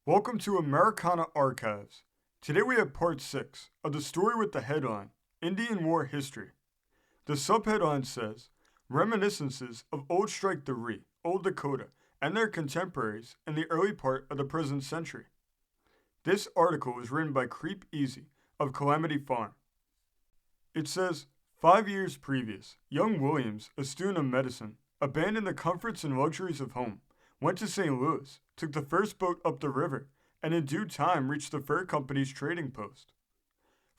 Welcome to Americana Archives. Today we have part 6 of the story with the headline, Indian War History. The subheadline says, Reminiscences of Old Strike the Ree, Old Dakota, and their contemporaries in the early part of the present century. This article was written by Creep Easy of Calamity Farm. It says, 5 years previous, young Williams, a student of medicine, abandoned the comforts and luxuries of home, went to St. Louis, took the first boat up the river, and in due time reached the fur company's trading post.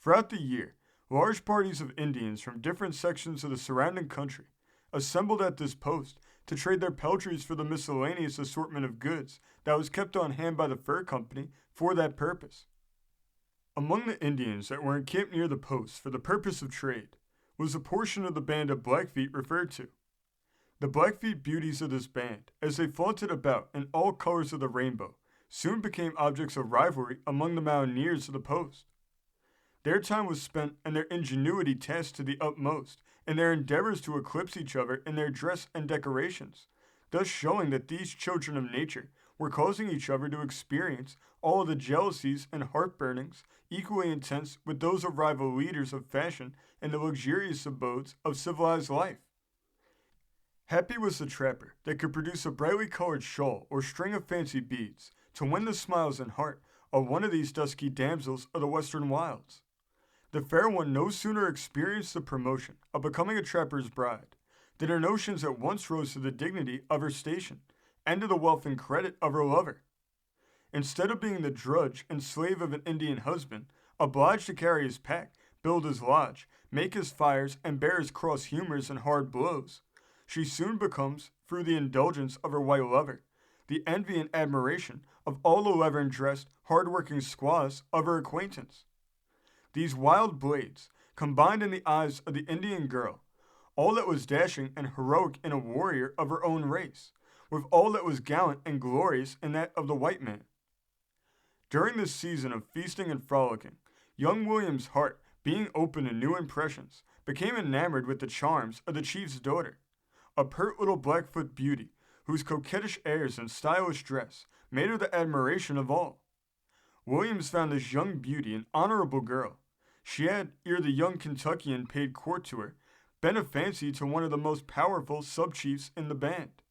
Throughout the year, large parties of Indians from different sections of the surrounding country assembled at this post to trade their peltries for the miscellaneous assortment of goods that was kept on hand by the fur company for that purpose. Among the Indians that were encamped near the post for the purpose of trade was a portion of the band of Blackfeet referred to. The Blackfeet beauties of this band, as they flaunted about in all colors of the rainbow, soon became objects of rivalry among the mountaineers of the post. Their time was spent and their ingenuity tasked to the utmost in their endeavors to eclipse each other in their dress and decorations, thus showing that these children of nature were causing each other to experience all of the jealousies and heartburnings equally intense with those of rival leaders of fashion in the luxurious abodes of civilized life. Happy was the trapper that could produce a brightly colored shawl or string of fancy beads to win the smiles and heart of one of these dusky damsels of the western wilds. The fair one no sooner experienced the promotion of becoming a trapper's bride than her notions at once rose to the dignity of her station and to the wealth and credit of her lover. Instead of being the drudge and slave of an Indian husband, obliged to carry his pack, build his lodge, make his fires, and bear his cross humors and hard blows, she soon becomes, through the indulgence of her white lover, the envy and admiration of all the leathern-dressed, hard-working squaws of her acquaintance. These wild blades, combined in the eyes of the Indian girl, all that was dashing and heroic in a warrior of her own race, with all that was gallant and glorious in that of the white man. During this season of feasting and frolicking, young William's heart, being open to new impressions, became enamored with the charms of the chief's daughter, a pert little Blackfoot beauty, whose coquettish airs and stylish dress made her the admiration of all. Williams found this young beauty an honorable girl. She had, ere the young Kentuckian paid court to her, been a fancy to one of the most powerful sub-chiefs in the band.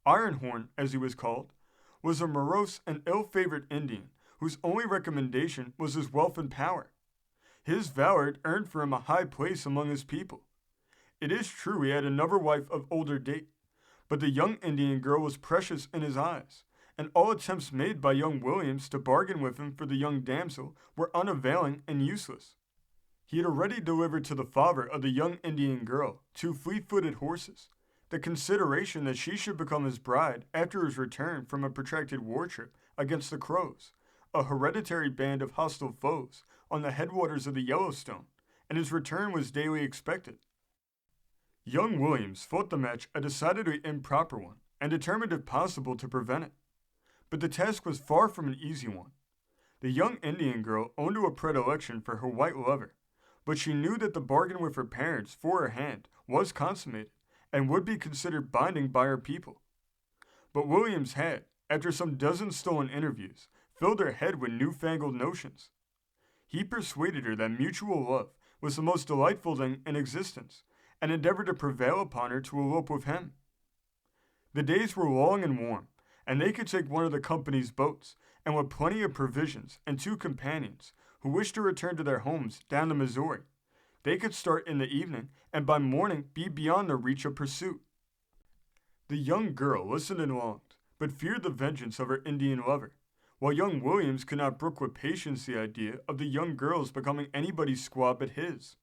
Ironhorn, as he was called, was a morose and ill-favored Indian whose only recommendation was his wealth and power. His valor had earned for him a high place among his people. It is true he had another wife of older date, but the young Indian girl was precious in his eyes, and all attempts made by young Williams to bargain with him for the young damsel were unavailing and useless. He had already delivered to the father of the young Indian girl 2 fleet-footed horses, the consideration that she should become his bride after his return from a protracted war trip against the Crows, a hereditary band of hostile foes on the headwaters of the Yellowstone, and his return was daily expected. Young Williams thought the match a decidedly improper one, and determined if possible to prevent it. But the task was far from an easy one. The young Indian girl owned to a predilection for her white lover, but she knew that the bargain with her parents for her hand was consummated, and would be considered binding by her people. But Williams had, after some dozen stolen interviews, filled her head with newfangled notions. He persuaded her that mutual love was the most delightful thing in existence, and endeavored to prevail upon her to elope with him. The days were long and warm, and they could take one of the company's boats, and with plenty of provisions and 2 companions who wished to return to their homes down the Missouri, they could start in the evening and by morning be beyond the reach of pursuit. The young girl listened and longed, but feared the vengeance of her Indian lover, while young Williams could not brook with patience the idea of the young girl's becoming anybody's squaw but his.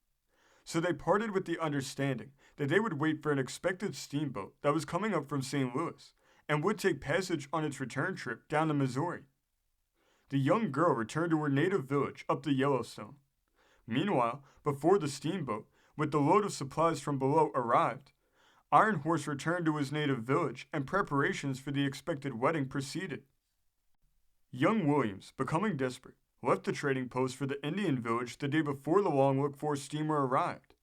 So they parted with the understanding that they would wait for an expected steamboat that was coming up from St. Louis, and would take passage on its return trip down the Missouri. The young girl returned to her native village up the Yellowstone. Meanwhile, before the steamboat, with the load of supplies from below, arrived, Iron Horse returned to his native village, and preparations for the expected wedding proceeded. Young Williams, becoming desperate, left the trading post for the Indian village the day before the long-looked-for steamer arrived.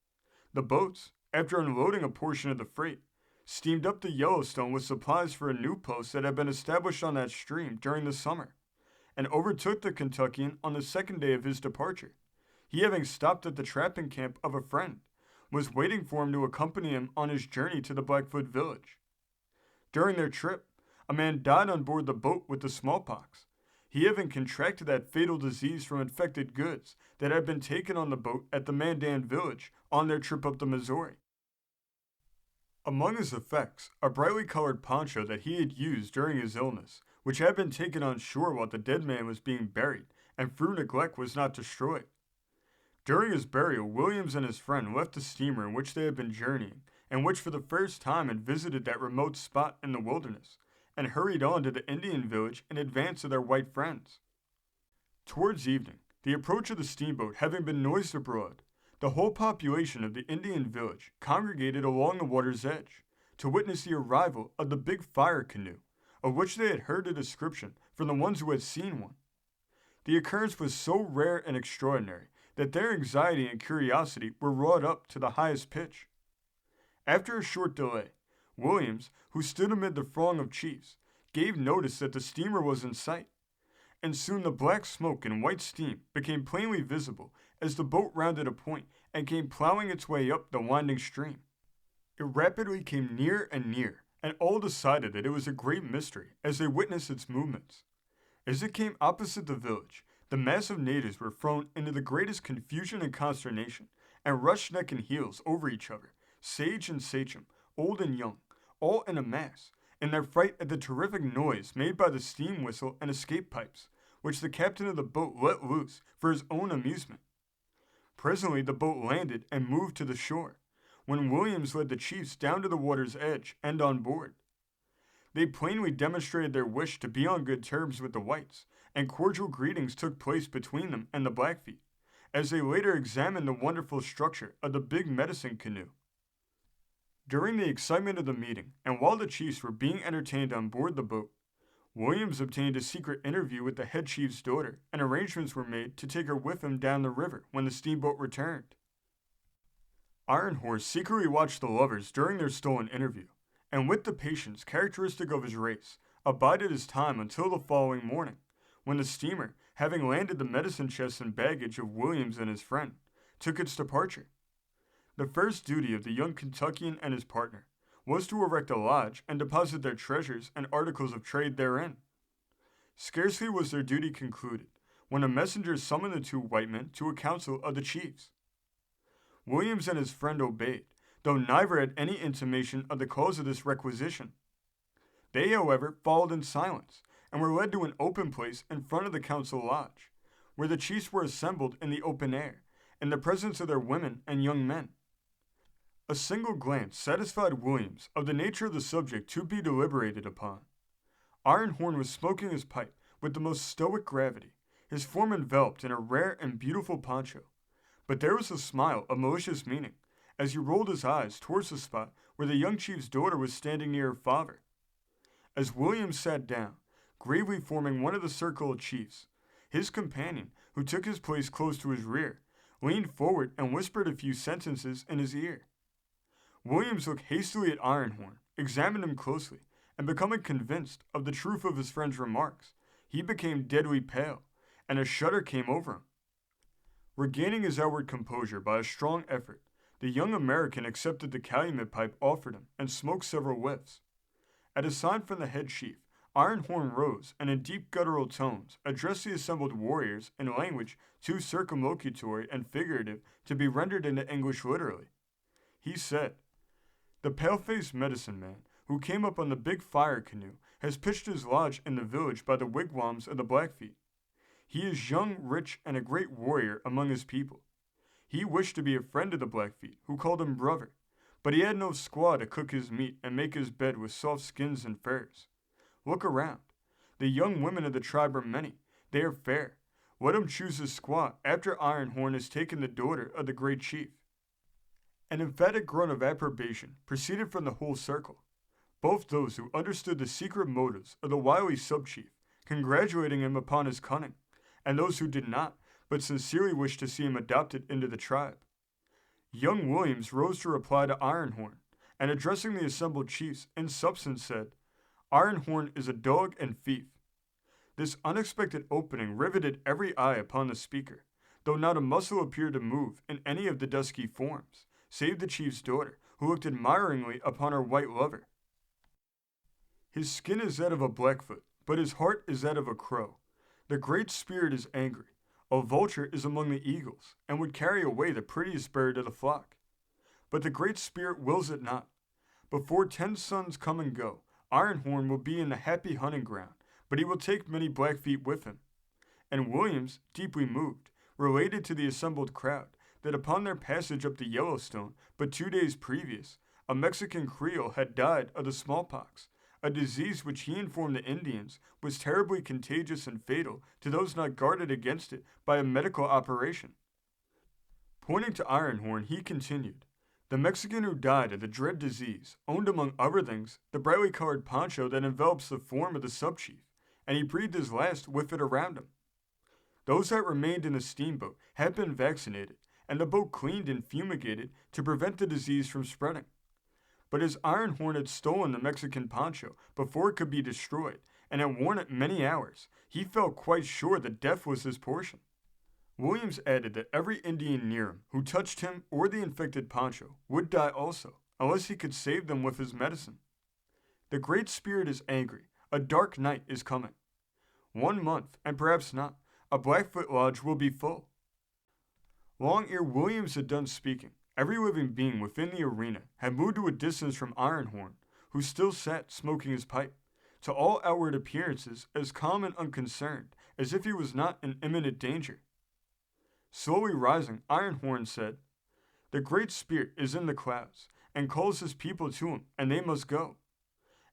The boats, after unloading a portion of the freight, steamed up the Yellowstone with supplies for a new post that had been established on that stream during the summer, and overtook the Kentuckian on the second day of his departure. He, having stopped at the trapping camp of a friend, was waiting for him to accompany him on his journey to the Blackfoot village. During their trip, a man died on board the boat with the smallpox, he having contracted that fatal disease from infected goods that had been taken on the boat at the Mandan village on their trip up the Missouri. Among his effects, a brightly colored poncho that he had used during his illness, which had been taken on shore while the dead man was being buried, and through neglect was not destroyed. During his burial, Williams and his friend left the steamer in which they had been journeying, and which for the first time had visited that remote spot in the wilderness, and hurried on to the Indian village in advance of their white friends. Towards evening, the approach of the steamboat having been noised abroad, the whole population of the Indian village congregated along the water's edge to witness the arrival of the big fire canoe, of which they had heard a description from the ones who had seen one. The occurrence was so rare and extraordinary that their anxiety and curiosity were wrought up to the highest pitch. After a short delay, Williams, who stood amid the throng of chiefs, gave notice that the steamer was in sight, and soon the black smoke and white steam became plainly visible as the boat rounded a point and came plowing its way up the winding stream. It rapidly came near and near, and all decided that it was a great mystery as they witnessed its movements. As it came opposite the village, the mass of natives were thrown into the greatest confusion and consternation, and rushed neck and heels over each other, sage and sachem, old and young, all in a mass, in their fright at the terrific noise made by the steam whistle and escape pipes, which the captain of the boat let loose for his own amusement. Presently the boat landed and moved to the shore, when Williams led the chiefs down to the water's edge and on board. They plainly demonstrated their wish to be on good terms with the whites, and cordial greetings took place between them and the Blackfeet, as they later examined the wonderful structure of the big medicine canoe. During the excitement of the meeting, and while the chiefs were being entertained on board the boat, Williams obtained a secret interview with the head chief's daughter, and arrangements were made to take her with him down the river when the steamboat returned. Iron Horse secretly watched the lovers during their stolen interview, and with the patience characteristic of his race, abided his time until the following morning, when the steamer, having landed the medicine chest and baggage of Williams and his friend, took its departure. The first duty of the young Kentuckian and his partner was to erect a lodge and deposit their treasures and articles of trade therein. Scarcely was their duty concluded, when a messenger summoned the two white men to a council of the chiefs. Williams and his friend obeyed, though neither had any intimation of the cause of this requisition. They, however, followed in silence, and were led to an open place in front of the council lodge, where the chiefs were assembled in the open air, in the presence of their women and young men. A single glance satisfied Williams of the nature of the subject to be deliberated upon. Iron Horn was smoking his pipe with the most stoic gravity, his form enveloped in a rare and beautiful poncho, but there was a smile of malicious meaning as he rolled his eyes towards the spot where the young chief's daughter was standing near her father. As Williams sat down, gravely forming one of the circle of chiefs, his companion, who took his place close to his rear, leaned forward and whispered a few sentences in his ear. Williams looked hastily at Iron Horn, examined him closely, and becoming convinced of the truth of his friend's remarks, he became deadly pale, and a shudder came over him. Regaining his outward composure by a strong effort, the young American accepted the calumet pipe offered him and smoked several whiffs. At a sign from the head chief, Iron Horn rose and in deep guttural tones addressed the assembled warriors in language too circumlocutory and figurative to be rendered into English literally. He said, "The pale-faced medicine man who came up on the big fire canoe has pitched his lodge in the village by the wigwams of the Blackfeet. He is young, rich, and a great warrior among his people. He wished to be a friend of the Blackfeet, who called him brother, but he had no squaw to cook his meat and make his bed with soft skins and furs. Look around. The young women of the tribe are many. They are fair. Let him choose his squaw after Iron Horn has taken the daughter of the great chief." An emphatic grunt of approbation proceeded from the whole circle, both those who understood the secret motives of the wily sub-chief, congratulating him upon his cunning, and those who did not, but sincerely wished to see him adopted into the tribe. Young Williams rose to reply to Iron Horn, and addressing the assembled chiefs, in substance said, "Iron Horn is a dog and thief." This unexpected opening riveted every eye upon the speaker, though not a muscle appeared to move in any of the dusky forms, save the chief's daughter, who looked admiringly upon her white lover. His skin is that of a Blackfoot, but his heart is that of a crow. The Great Spirit is angry. A vulture is among the eagles, and would carry away the prettiest bird of the flock. But the Great Spirit wills it not. Before 10 suns come and go, Ironhorn will be in the happy hunting ground, but he will take many Blackfeet with him. And Williams, deeply moved, related to the assembled crowd that upon their passage up the Yellowstone, but 2 days previous, a Mexican Creole had died of the smallpox, a disease which he informed the Indians was terribly contagious and fatal to those not guarded against it by a medical operation. Pointing to Ironhorn, he continued, "The Mexican who died of the dread disease owned among other things the brightly colored poncho that envelops the form of the subchief, and he breathed his last with it around him. Those that remained in the steamboat had been vaccinated, and the boat cleaned and fumigated to prevent the disease from spreading. But as Ironhorn had stolen the Mexican poncho before it could be destroyed, and had worn it many hours, he felt quite sure that death was his portion." Williams added that every Indian near him who touched him or the infected poncho would die also, unless he could save them with his medicine. The Great Spirit is angry. A dark night is coming. 1 month, and perhaps not, a Blackfoot lodge will be full. Long ere Williams had done speaking, every living being within the arena had moved to a distance from Ironhorn, who still sat smoking his pipe, to all outward appearances as calm and unconcerned as if he was not in imminent danger. Slowly rising, Ironhorn said, "The Great Spirit is in the clouds, and calls his people to him, and they must go."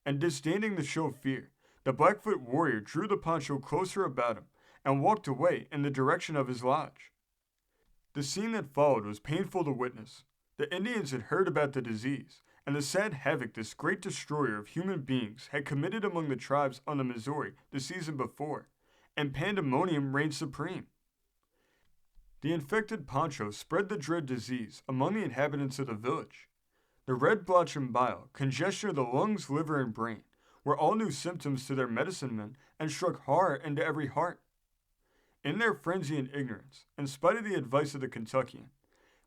And disdaining to show fear, the Blackfoot warrior drew the poncho closer about him, and walked away in the direction of his lodge. The scene that followed was painful to witness. The Indians had heard about the disease, and the sad havoc this great destroyer of human beings had committed among the tribes on the Missouri the season before, and pandemonium reigned supreme. The infected poncho spread the dread disease among the inhabitants of the village. The red blotch and bile, congestion of the lungs, liver, and brain, were all new symptoms to their medicine men and struck horror into every heart. In their frenzy and ignorance, in spite of the advice of the Kentuckian,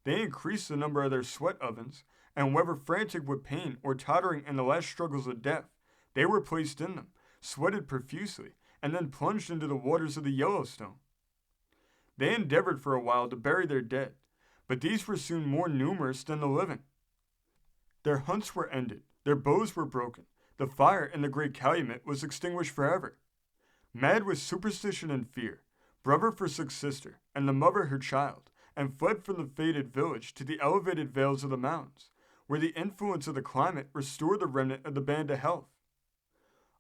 they increased the number of their sweat ovens, and whether frantic with pain or tottering in the last struggles of death, they were placed in them, sweated profusely, and then plunged into the waters of the Yellowstone. They endeavored for a while to bury their dead, but these were soon more numerous than the living. Their hunts were ended, their bows were broken, the fire in the great calumet was extinguished forever. Mad with superstition and fear, brother forsook sister, and the mother her child, and fled from the fated village to the elevated vales of the mountains, where the influence of the climate restored the remnant of the band to health.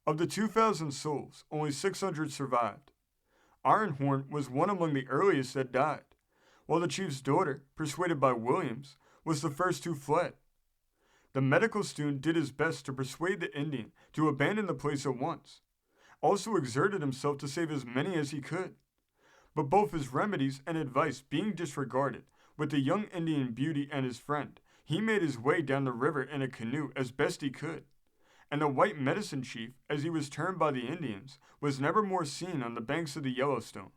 Of the 2,000 souls, only 600 survived. Ironhorn was one among the earliest that died, while the chief's daughter, persuaded by Williams, was the first who fled. The medical student did his best to persuade the Indian to abandon the place at once, also exerted himself to save as many as he could. But both his remedies and advice being disregarded, with the young Indian beauty and his friend, he made his way down the river in a canoe as best he could, and the white medicine chief, as he was termed by the Indians, was never more seen on the banks of the Yellowstone.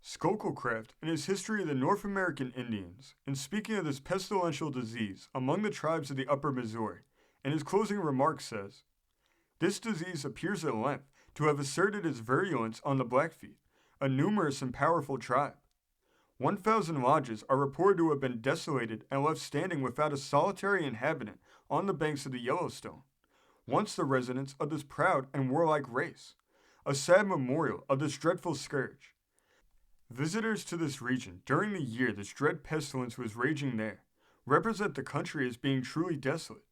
Schoolcraft, in his History of the North American Indians, in speaking of this pestilential disease among the tribes of the upper Missouri, in his closing remarks says, "This disease appears at length to have asserted its virulence on the Blackfeet, a numerous and powerful tribe. 1,000 lodges are reported to have been desolated and left standing without a solitary inhabitant on the banks of the Yellowstone, once the residence of this proud and warlike race, a sad memorial of this dreadful scourge. Visitors to this region during the year this dread pestilence was raging there represent the country as being truly desolate.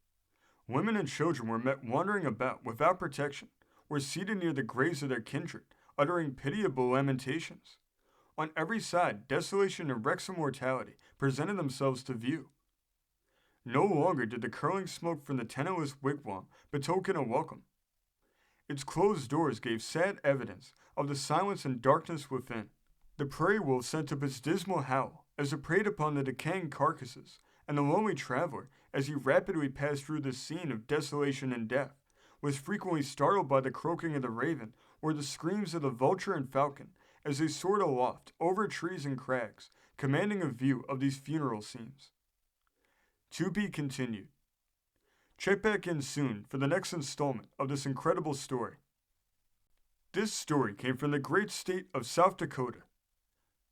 Women and children were met wandering about without protection, or seated near the graves of their kindred, uttering pitiable lamentations. On every side, desolation and wrecks of mortality presented themselves to view. No longer did the curling smoke from the tenantless wigwam betoken a welcome. Its closed doors gave sad evidence of the silence and darkness within. The prairie wolf sent up its dismal howl as it preyed upon the decaying carcasses, and the lonely traveler, as he rapidly passed through this scene of desolation and death, was frequently startled by the croaking of the raven or the screams of the vulture and falcon as they soared aloft over trees and crags, commanding a view of these funeral scenes. To be continued. Check back in soon for the next installment of this incredible story. This story came from the great state of South Dakota,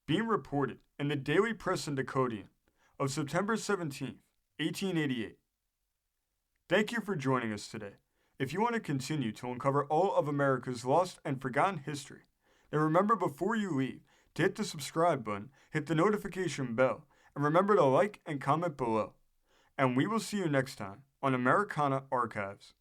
being reported in the Daily Press and Dakotaian of September 17, 1888. Thank you for joining us today. If you want to continue to uncover all of America's lost and forgotten history, then remember before you leave to hit the subscribe button, hit the notification bell, and remember to like and comment below. And we will see you next time on Americana Archives.